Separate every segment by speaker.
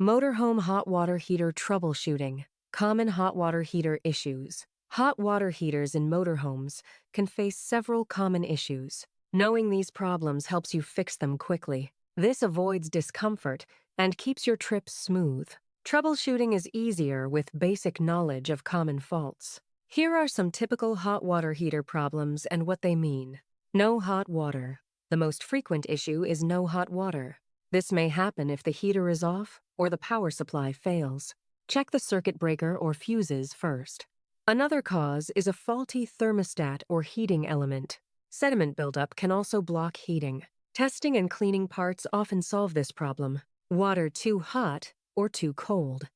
Speaker 1: Motorhome hot water heater troubleshooting. Common hot water heater issues. Hot water heaters in motorhomes can face several common issues. Knowing these problems helps you fix them quickly. This avoids discomfort and keeps your trips smooth. Troubleshooting is easier with basic knowledge of common faults. Here are some typical hot water heater problems and what they mean. No hot water. The most frequent issue is no hot water. This may happen if the heater is off or the power supply fails. Check the circuit breaker or fuses first. Another cause is a faulty thermostat or heating element. Sediment buildup can also block heating. Testing and cleaning parts often solve this problem. Water too hot or too cold.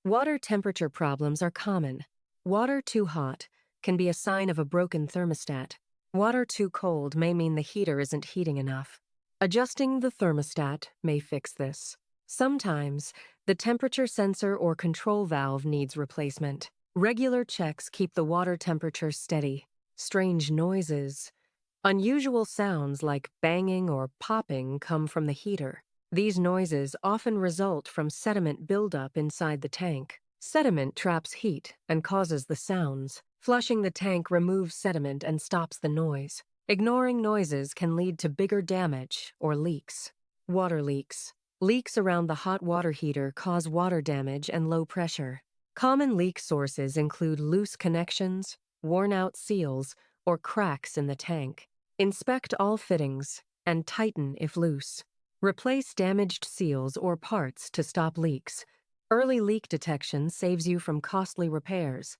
Speaker 1: Water temperature problems are common. Water too hot can be a sign of a broken thermostat. Water too cold may mean the heater isn't heating enough. Adjusting the thermostat may fix this. Sometimes, the temperature sensor or control valve needs replacement. Regular checks keep the water temperature steady. Strange noises. Unusual sounds like banging or popping come from the heater. These noises often result from sediment buildup inside the tank. Sediment traps heat and causes the sounds. Flushing the tank removes sediment and stops the noise. Ignoring noises can lead to bigger damage or leaks. Water leaks. Leaks around the hot water heater cause water damage and low pressure. Common leak sources include loose connections, worn-out seals, or cracks in the tank. Inspect all fittings and tighten if loose. Replace damaged seals or parts to stop leaks. Early leak detection saves you from costly repairs.